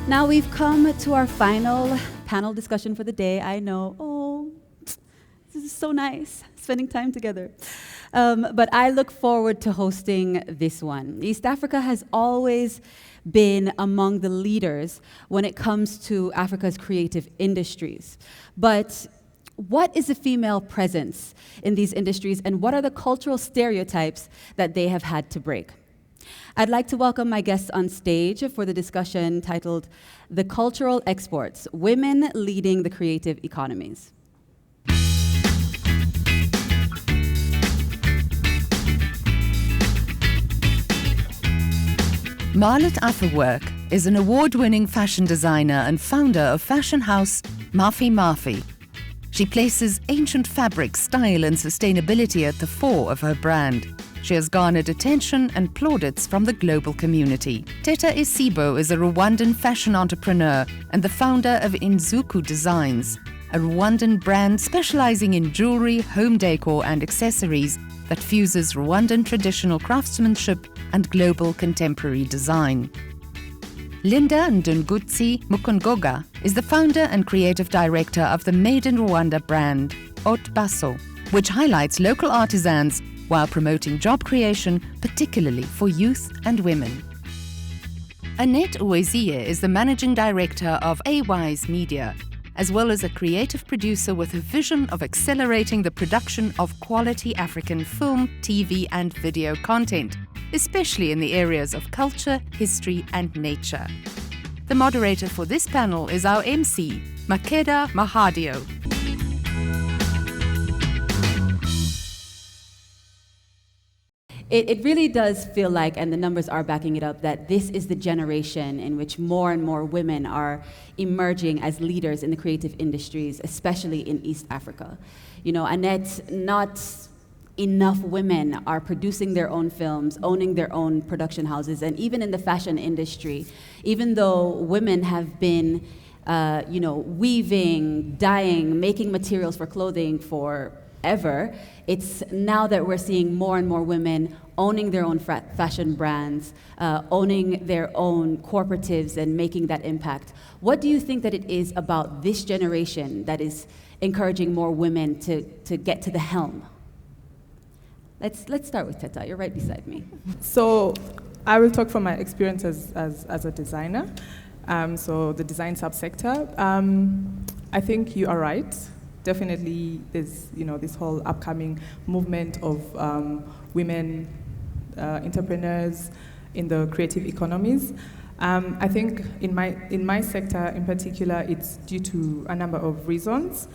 Now we've come to our final panel discussion for the day. I know, this is so nice, spending time together. But I look forward to hosting this one. East Africa has always been among the leaders when it comes to Africa's creative industries. But what is the female presence in these industries, and what are the cultural stereotypes that they have had to break? I'd like to welcome my guests on stage for the discussion titled The Cultural Exports, Women Leading the Creative Economies. Marlet Afterwork is an award-winning fashion designer and founder of fashion house Mafi Mafi. She places ancient fabric, style and sustainability at the fore of her brand. She has garnered attention and plaudits from the global community. Teta Isibo is a Rwandan fashion entrepreneur and the founder of Inzuku Designs, a Rwandan brand specializing in jewelry, home decor and accessories that fuses Rwandan traditional craftsmanship and global contemporary design. Linda Ndungutsi Mukongoga is the founder and creative director of the Made in Rwanda brand, Haute Basso, which highlights local artisans while promoting job creation, particularly for youth and women. Annette Uwezie is the managing director of AWise Media, as well as a creative producer with a vision of accelerating the production of quality African film, TV and video content, especially in the areas of culture, history and nature. The moderator for this panel is our MC, Makeda Mahadio. It really does feel like, and the numbers are backing it up, that this is the generation in which more and more women are emerging as leaders in the creative industries, especially in East Africa. You know, Annette, not enough women are producing their own films, owning their own production houses, and even in the fashion industry, even though women have been weaving, dyeing, making materials for clothing forever, it's now that we're seeing more and more women owning their own fashion brands, owning their own corporatives and making that impact. What do you think that it is about this generation that is encouraging more women to get to the helm? Let's start with Teta. You're right beside me. So I will talk from my experience as a designer, so the design subsector. I think you are right. Definitely there's this whole upcoming movement of women entrepreneurs in the creative economies. I think in my sector in particular, it's due to a number of reasons.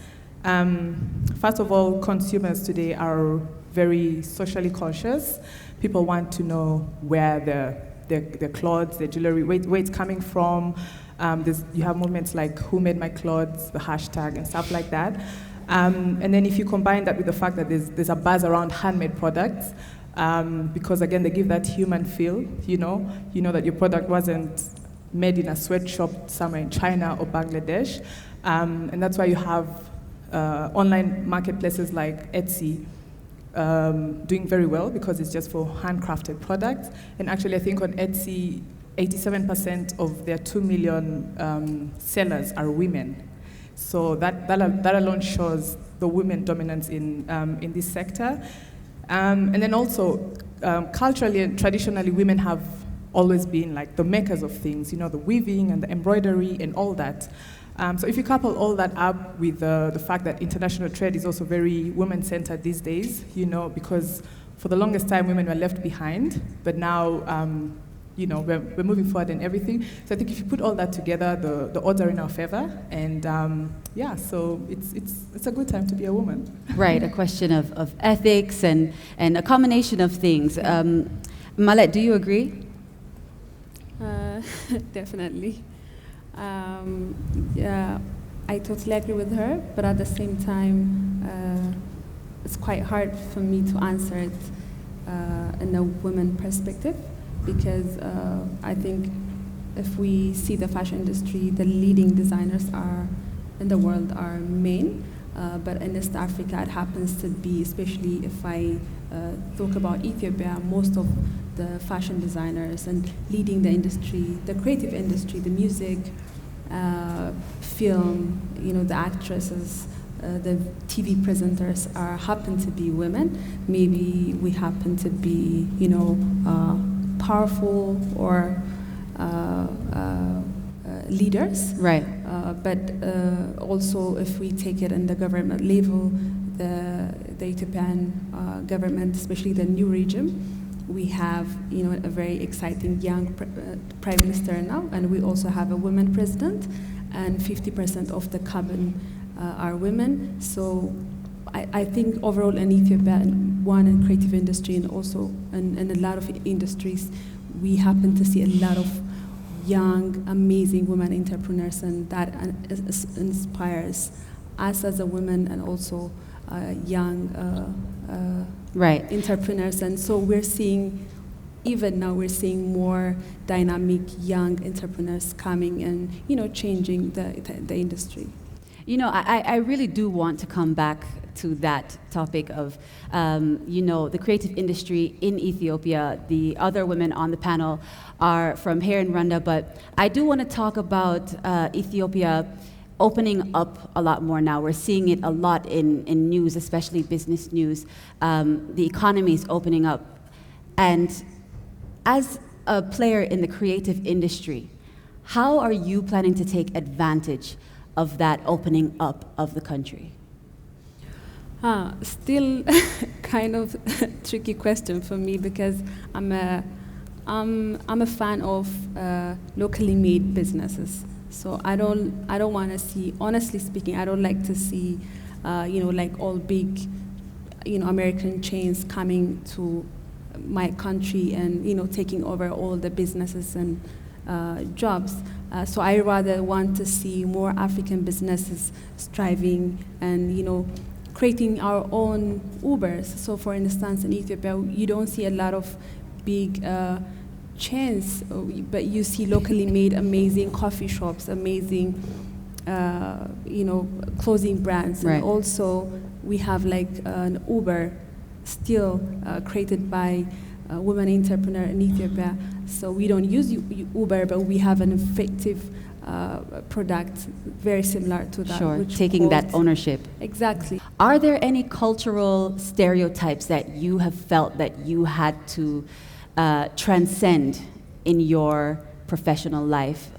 First of all, consumers today are very socially conscious. People want to know where their clothes, their jewelry, where it's coming from. You have movements like Who Made My Clothes, the hashtag and stuff like that. And then if you combine that with the fact that there's a buzz around handmade products, because again, they give that human feel, you know that your product wasn't made in a sweatshop somewhere in China or Bangladesh. And that's why you have online marketplaces like Etsy doing very well, because it's just for handcrafted products. And actually, I think on Etsy, 87% of their 2 million sellers are women. So that alone shows the women dominance in this sector. And then also, culturally and traditionally, women have always been like the makers of things, the weaving and the embroidery and all that. So if you couple all that up with the fact that international trade is also very women-centered these days, because for the longest time women were left behind, but now we're moving forward and everything. So I think if you put all that together, the odds are in our favor, and so it's a good time to be a woman. Right, a question of ethics and a combination of things. Malet, do you agree? Definitely. Yeah, I totally agree with her, but at the same time, it's quite hard for me to answer it in a women perspective, because I think if we see the fashion industry, the leading designers in the world are men, but in East Africa it happens to be, especially if I talk about Ethiopia, most of the fashion designers and leading the industry, the creative industry, the music, film, the actresses, the TV presenters happen to be women. Maybe we happen to be, powerful or leaders. Right. But also, if we take it in the government level, the Ethiopian government, especially the new regime, we have a very exciting young prime minister now, and we also have a woman president, and 50% of the cabinet are women. So I think overall in Ethiopia, one in creative industry and also in a lot of industries, we happen to see a lot of young, amazing women entrepreneurs, and that inspires us as a woman and also young right. entrepreneurs. And so we're seeing, even now we're seeing more dynamic young entrepreneurs coming and, changing the industry. I really do want to come back to that topic of, the creative industry in Ethiopia. The other women on the panel are from here in Rwanda, but I do want to talk about Ethiopia opening up a lot more now. We're seeing it a lot in news, especially business news. The economy is opening up. And as a player in the creative industry, how are you planning to take advantage of that opening up of the country? Still kind of tricky question for me, because I'm a fan of locally made businesses. So I don't want to see, honestly speaking, I don't like to see, like all big, American chains coming to my country and, taking over all the businesses and jobs. So I rather want to see more African businesses striving and, creating our own Ubers. So for instance, in Ethiopia, you don't see a lot of big chains, but you see locally made amazing coffee shops, amazing, clothing brands. Right. And also we have like an Uber still created by a women entrepreneur in Ethiopia. So we don't use Uber, but we have an effective product very similar to that. Sure, which taking that holds- ownership. Exactly. Are there any cultural stereotypes that you have felt that you had to transcend in your professional life,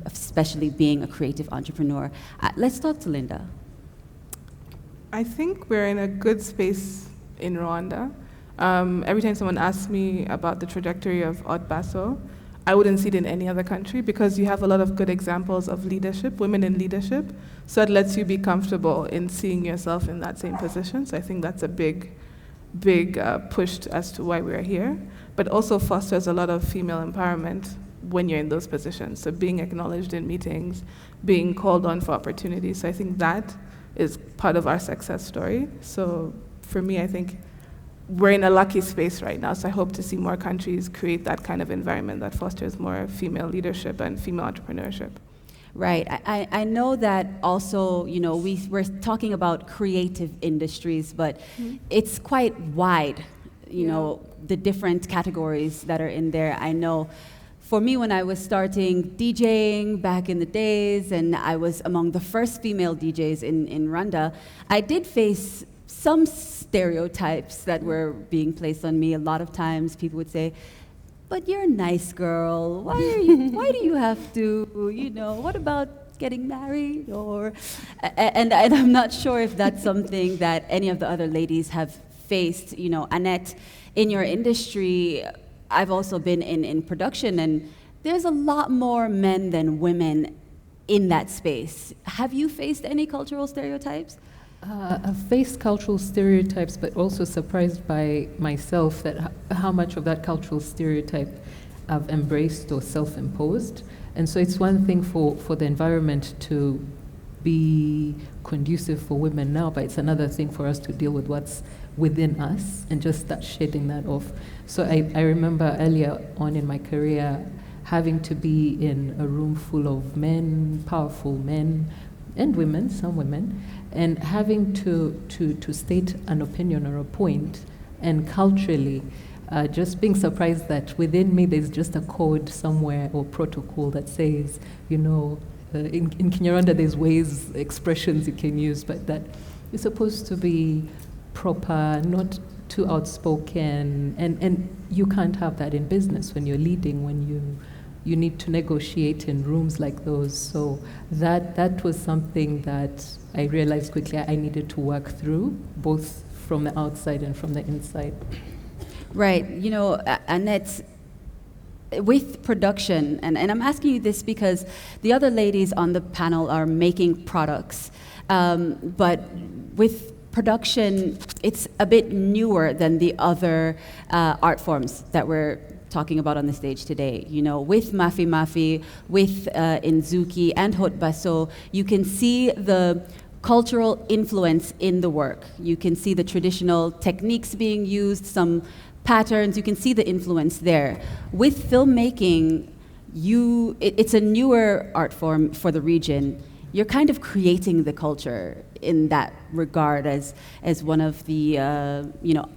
especially being a creative entrepreneur? Let's talk to Linda. I think we're in a good space in Rwanda. Every time someone asks me about the trajectory of Haute Basso, I wouldn't see it in any other country, because you have a lot of good examples of leadership, women in leadership, so it lets you be comfortable in seeing yourself in that same position. So I think that's a big push as to why we're here, but also fosters a lot of female empowerment when you're in those positions. So being acknowledged in meetings, being called on for opportunities. So I think that is part of our success story. So for me, I think we're in a lucky space right now, so I hope to see more countries create that kind of environment that fosters more female leadership and female entrepreneurship. Right. I know that also, we're talking about creative industries, but it's quite wide, the different categories that are in there. I know for me, when I was starting DJing back in the days, and I was among the first female DJs in Rwanda, I did face some stereotypes that were being placed on me. A lot of times people would say, but you're a nice girl. Why do you have to, what about getting married? And I'm not sure if that's something that any of the other ladies have faced. Annette, in your industry, I've also been in production, and there's a lot more men than women in that space. Have you faced any cultural stereotypes? I've faced cultural stereotypes, but also surprised by myself that how much of that cultural stereotype I've embraced or self-imposed. And so it's one thing for the environment to be conducive for women now, but it's another thing for us to deal with what's within us and just start shedding that off. So I remember earlier on in my career having to be in a room full of men, powerful men, and women, some women, and having to state an opinion or a point, and culturally, just being surprised that within me there's just a code somewhere or protocol that says, in Kinyarwanda there's ways, expressions you can use, but that you're supposed to be proper, not too outspoken, and you can't have that in business when you're leading, when you need to negotiate in rooms like those. So that was something that I realized quickly I needed to work through, both from the outside and from the inside. Right. Annette, with production, and I'm asking you this because the other ladies on the panel are making products, but with production, it's a bit newer than the other art forms that we're talking about on the stage today. With Mafi Mafi, with Inzuki and Hot Baso, you can see the cultural influence in the work. You can see the traditional techniques being used, some patterns, you can see the influence there. With filmmaking, it's a newer art form for the region. You're kind of creating the culture in that regard as one of the,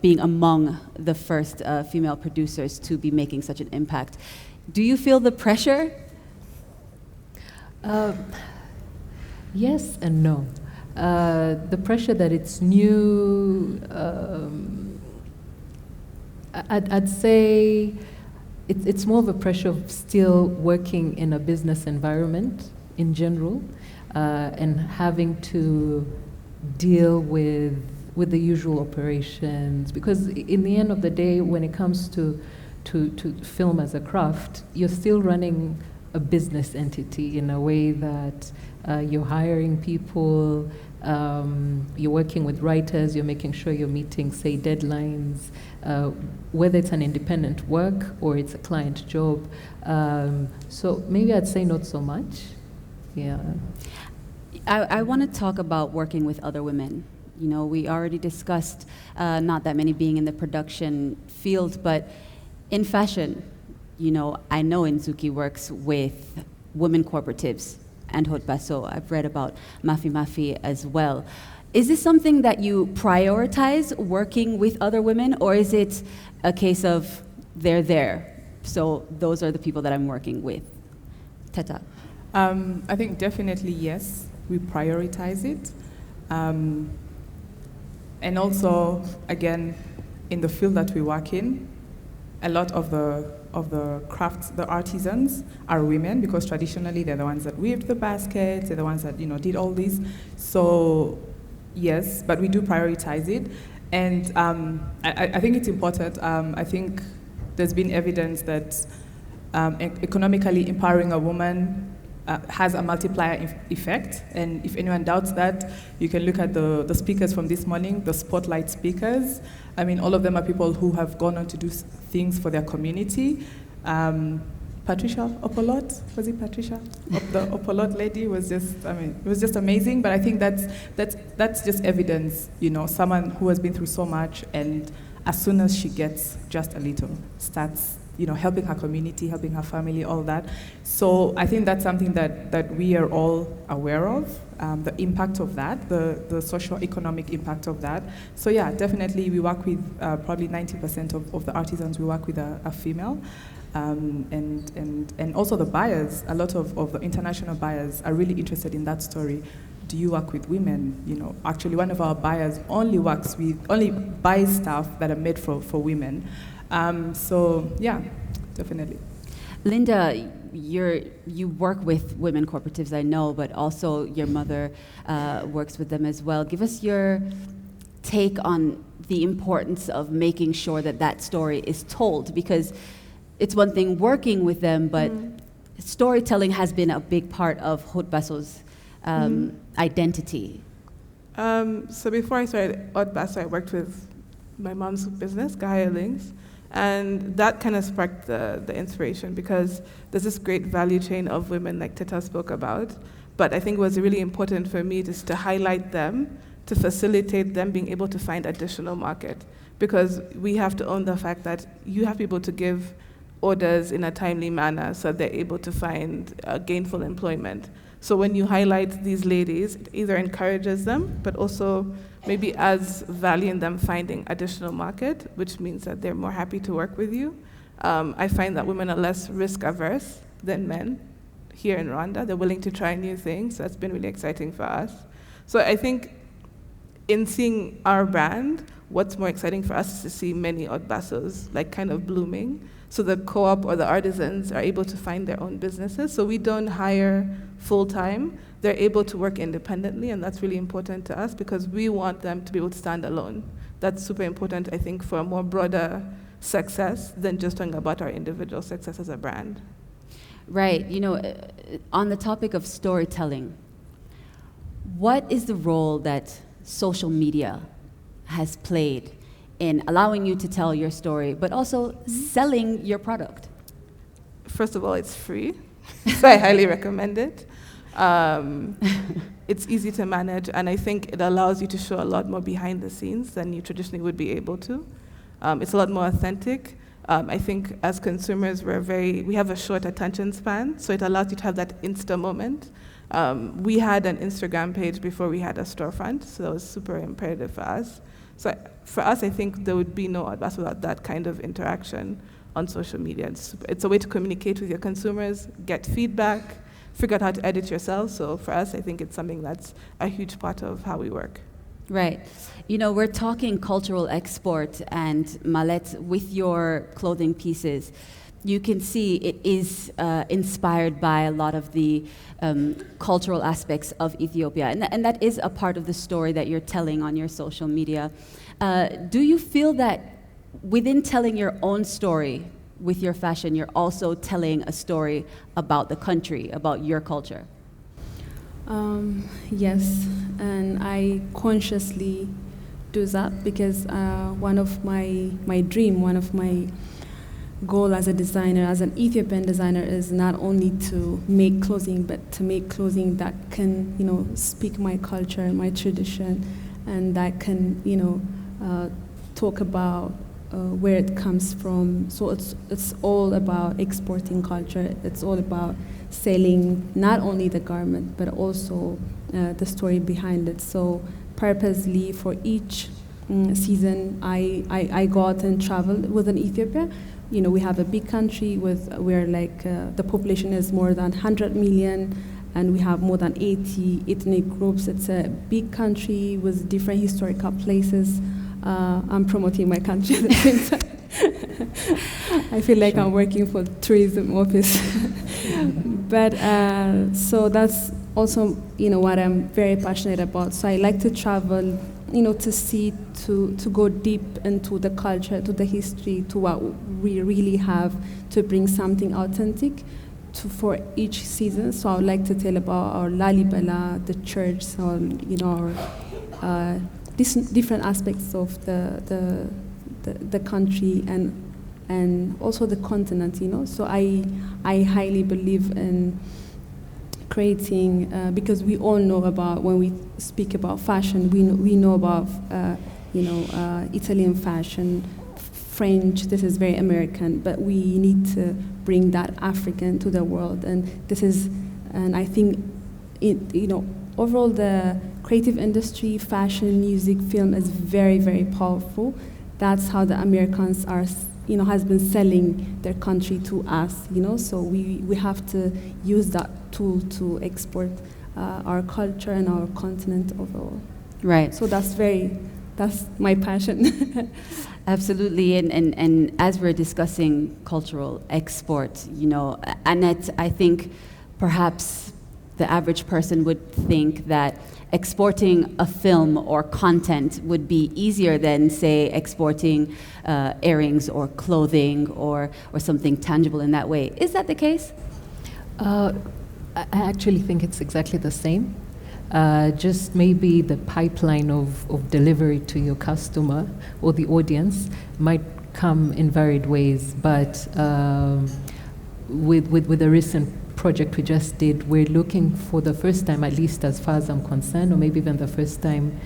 being among the first female producers to be making such an impact. Do you feel the pressure? Yes and no. The pressure that it's new, I'd say it's more of a pressure of still working in a business environment in general, and having to deal with the usual operations. Because in the end of the day, when it comes to film as a craft, you're still running a business entity in a way that you're hiring people, you're working with writers, you're making sure you're meeting, say, deadlines, whether it's an independent work or it's a client job. So maybe I'd say not so much. Yeah. I want to talk about working with other women. We already discussed not that many being in the production field, but in fashion, I know Inzuki works with women cooperatives and Hot Baso. I've read about Mafi Mafi as well. Is this something that you prioritize, working with other women, or is it a case of they're there, so those are the people that I'm working with? Teta. I think definitely yes, we prioritize it. And also, again, in the field that we work in, a lot of the crafts, the artisans are women, because traditionally they're the ones that weaved the baskets, they're the ones that did all this. So yes, but we do prioritize it, and I think it's important. I think there's been evidence that economically empowering a woman has a multiplier effect, and if anyone doubts that, you can look at the speakers from this morning, the spotlight speakers. I mean, all of them are people who have gone on to do things for their community. Patricia Opolot, was it Patricia? The Opolot lady was just, it was just amazing. But I think that's just evidence, someone who has been through so much, and as soon as she gets just a little, starts helping her community, helping her family, all that. So I think that's something that we are all aware of, the impact of that, the socio-economic impact of that. So yeah, definitely we work with probably 90% of the artisans we work with are female. And also the buyers, a lot of the international buyers are really interested in that story. Do you work with women? Actually one of our buyers only buys stuff that are made for women. So yeah, definitely. Linda, you work with women cooperatives, I know, but also your mother works with them as well. Give us your take on the importance of making sure that story is told, because it's one thing working with them, but storytelling has been a big part of Hot Baso's identity. So before I started Hot Baso, I worked with my mom's business, Gahaya Links. And that kind of sparked the inspiration, because there's this great value chain of women like Teta spoke about. But I think it was really important for me just to highlight them, to facilitate them being able to find additional market. Because we have to own the fact that you have people to give orders in a timely manner so they're able to find gainful employment. So when you highlight these ladies, it either encourages them, but also maybe as value in them finding additional market, which means that they're more happy to work with you. I find that women are less risk averse than men here in Rwanda. They're willing to try new things. That's been really exciting for us. So I think in seeing our brand, what's more exciting for us is to see many Odbasos like kind of blooming. So the co-op or the artisans are able to find their own businesses. So we don't hire full-time. They're able to work independently, and that's really important to us because we want them to be able to stand alone. That's super important, I think, for a more broader success than just talking about our individual success as a brand. Right. You know, on the topic of storytelling, what is the role that social media has played in allowing you to tell your story, but also selling your product? First of all, it's free, so I highly recommend it. It's easy to manage, and I think it allows you to show a lot more behind the scenes than you traditionally would be able to. It's a lot more authentic. I think as consumers, we have a short attention span, so it allows you to have that Insta moment. We had an Instagram page before we had a storefront, so that was super imperative for us. So for us, I think there would be no Odbas without that kind of interaction on social media. It's a way to communicate with your consumers, get feedback, figure out how to edit yourself. So for us, I think it's something that's a huge part of how we work. Right. You know, we're talking cultural export, and Malet, with your clothing pieces, you can see it is inspired by a lot of the cultural aspects of Ethiopia. And that is a part of the story that you're telling on your social media. Do you feel that within telling your own story with your fashion, you're also telling a story about the country, about your culture? Yes, and I consciously do that because one of my goal as a designer, as an Ethiopian designer, is not only to make clothing, but to make clothing that can, speak my culture, my tradition, and that can, talk about where it comes from. So it's all about exporting culture. It's all about selling not only the garment, but also the story behind it. So purposely for each season, I go out and travel within Ethiopia. We have a big country where the population is more than 100 million, and we have more than 80 ethnic groups. It's a big country with different historical places. I'm promoting my country at the same time. I feel like I'm working for tourism office. But so that's also, what I'm very passionate about. So I like to travel, to see, to go deep into the culture, to the history, to what we really have, to bring something authentic for each season. So I would like to tell about our Lalibela, the church, or our different aspects of the country and also the continent. So I highly believe in creating, because we all know about, when we speak about fashion, we know about Italian fashion, French. This is very American, but we need to bring that African to the world, and I think overall the creative industry, fashion, music, film is very, very powerful. That's how the Americans are, has been selling their country to us, so we have to use that tool to export our culture and our continent overall. Right. So that's my passion. Absolutely, and as we're discussing cultural export, Annette, I think perhaps the average person would think that exporting a film or content would be easier than, say, exporting earrings or clothing or something tangible in that way. Is that the case? I actually think it's exactly the same. Just maybe the pipeline of delivery to your customer or the audience might come in varied ways, but with the recent project we just did, we're looking for the first time, at least as far as I'm concerned, or maybe even the first time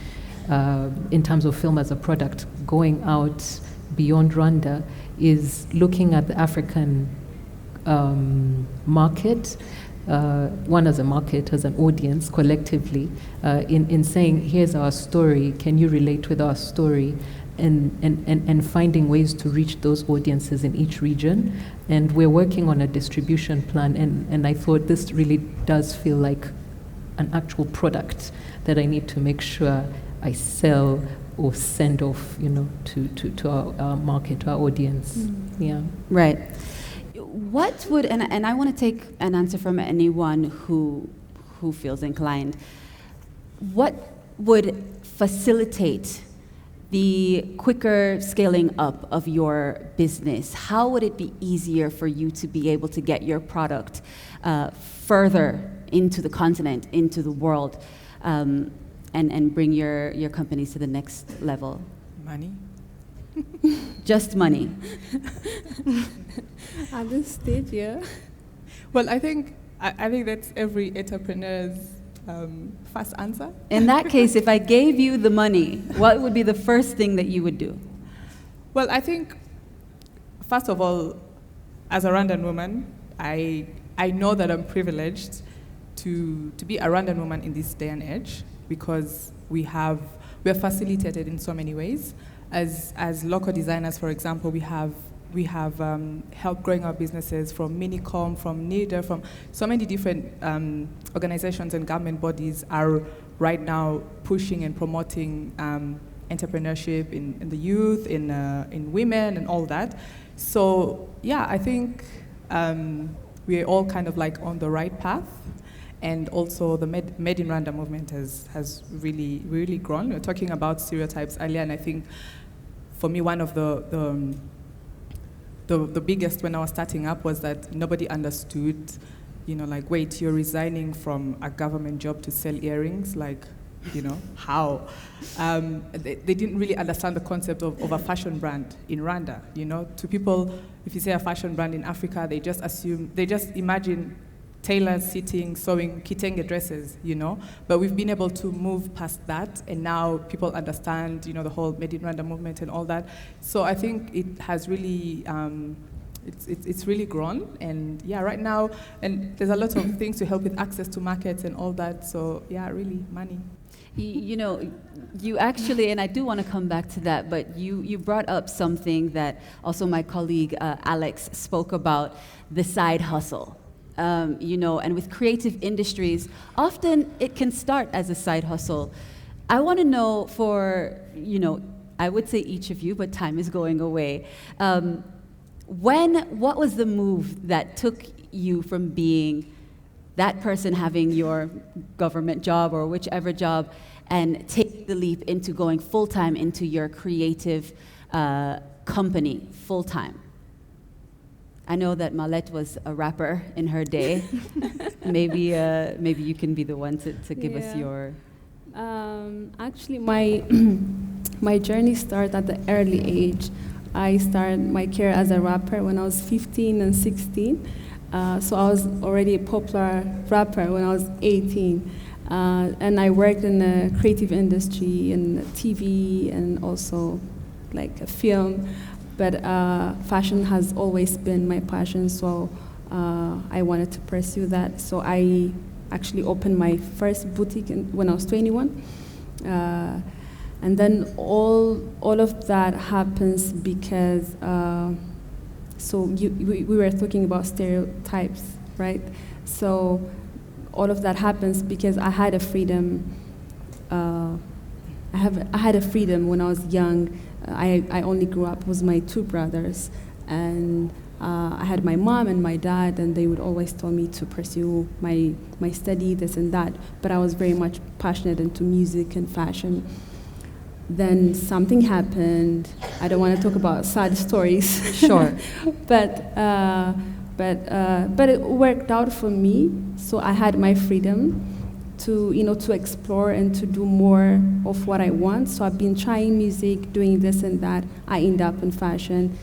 in terms of film as a product, going out beyond Rwanda, is looking at the African market one as a market, as an audience, collectively, in saying, here's our story, can you relate with our story? And finding ways to reach those audiences in each region. And we're working on a distribution plan, and I thought this really does feel like an actual product that I need to make sure I sell or send off, to our market, our audience. Yeah. Right. What would, and I want to take an answer from anyone who feels inclined. What would facilitate the quicker scaling up of your business? How would it be easier for you to be able to get your product further into the continent, into the world, and bring your companies to the next level? Money. Just money. At this stage, yeah. Well, I think that's every entrepreneur's first answer. In that case, if I gave you the money, what would be the first thing that you would do? Well, I think, first of all, as a Rwandan woman, I know that I'm privileged to be a Rwandan woman in this day and age, because we're facilitated in so many ways. As local designers, for example, we have helped growing our businesses from Minicom, from NIDA, from so many different organizations and government bodies are right now pushing and promoting entrepreneurship in the youth, in women, and all that. So yeah, I think we're all kind of like on the right path. And also the Made in Rwanda movement has really, really grown. We were talking about stereotypes earlier, and I think for me one of the biggest when I was starting up was that nobody understood, like, wait, you're resigning from a government job to sell earrings, like, how? They didn't really understand the concept of a fashion brand in Rwanda. To people, if you say a fashion brand in Africa, they just imagine tailors sitting, sewing kitenge dresses, But we've been able to move past that, and now people understand, the whole Made in Rwanda movement and all that. So I think it has really, it's really grown, and yeah, right now, and there's a lot of things to help with access to markets and all that. So yeah, really, money. You actually, and I do want to come back to that, but you brought up something that also my colleague Alex spoke about, the side hustle. And with creative industries, often it can start as a side hustle. I want to know I would say each of you, but time is going away. What was the move that took you from being that person having your government job or whichever job and take the leap into going full-time into your creative company full-time? I know that Malette was a rapper in her day. Maybe you can be the one to give us your... Actually, my journey started at the early age. I started my career as a rapper when I was 15 and 16. So I was already a popular rapper when I was 18. And I worked in the creative industry, in TV, and also like a film. But fashion has always been my passion, so I wanted to pursue that. So I actually opened my first boutique when I was 21. And then all of that happens because, we were talking about stereotypes, right? So all of that happens because I had a freedom. I had a freedom when I was young. I only grew up with my two brothers, and I had my mom and my dad, and they would always tell me to pursue my study, this and that, but I was very much passionate into music and fashion. Then something happened. I don't want to talk about sad stories. Sure. But it worked out for me, so I had my freedom to explore and to do more of what I want. So I've been trying music, doing this and that. I end up in fashion.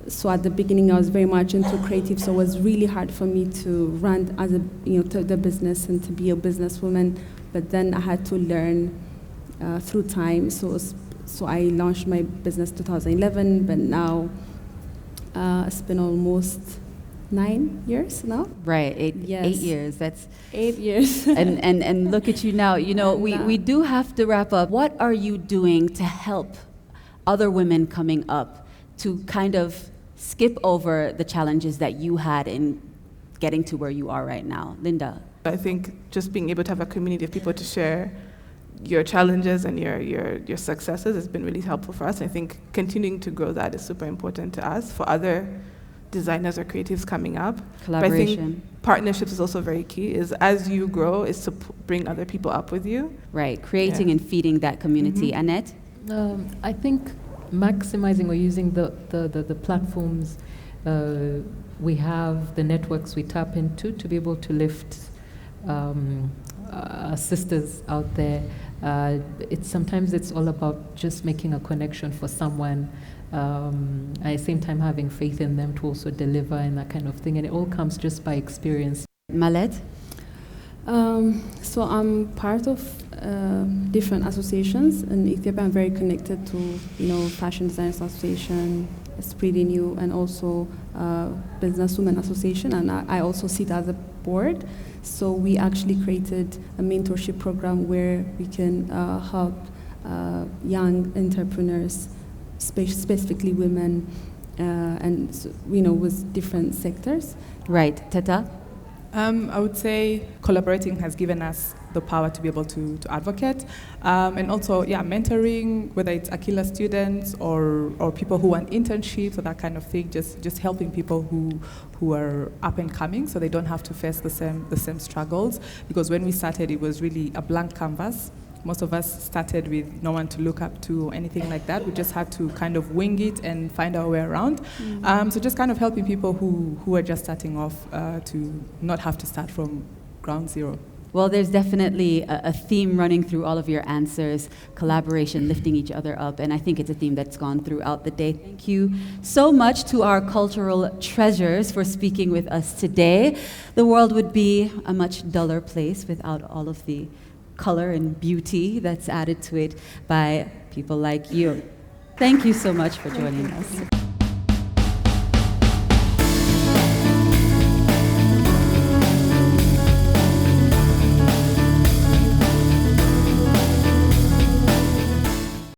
So at the beginning, I was very much into creative, so it was really hard for me to run as the business and to be a businesswoman. But then I had to learn through time. So I launched my business 2011, but now it's been almost 9 years now. Right, eight Yes. years. That's 8 years. and look at you now. You know, And, we do have to wrap up. What are you doing to help other women coming up to kind of skip over the challenges that you had in getting to where you are right now? Linda? I think just being able to have a community of people to share your challenges and your successes has been really helpful for us. I think continuing to grow that is super important to us for other designers or creatives coming up. Collaboration. But I think partnerships is also very key, is as you grow, is to bring other people up with you. Right, creating Yeah. and feeding that community. Annette? I think maximizing or using the platforms we have, the networks we tap into to be able to lift our sisters out there. Sometimes it's all about just making a connection for someone, at the same time having faith in them to also deliver and that kind of thing. And it all comes just by experience. Malet? So I'm part of different associations in Ethiopia. I'm very connected to, Fashion Designers Association, it's pretty new, and also Businesswomen Association, and I also sit as a board. So we actually created a mentorship program where we can help young entrepreneurs, specifically women, and with different sectors. Right, Teta? I would say collaborating has given us the power to be able to advocate, and also, mentoring, whether it's Aquila students or people who want internships or that kind of thing, just helping people who are up and coming, so they don't have to face the same struggles. Because when we started, it was really a blank canvas. Most of us started with no one to look up to or anything like that. We just had to kind of wing it and find our way around. So just kind of helping people who are just starting off to not have to start from ground zero. Well, there's definitely a theme running through all of your answers, collaboration, lifting each other up, and I think it's a theme that's gone throughout the day. Thank you so much to our cultural treasures for speaking with us today. The world would be a much duller place without all of the color and beauty that's added to it by people like you. Thank you so much for joining us.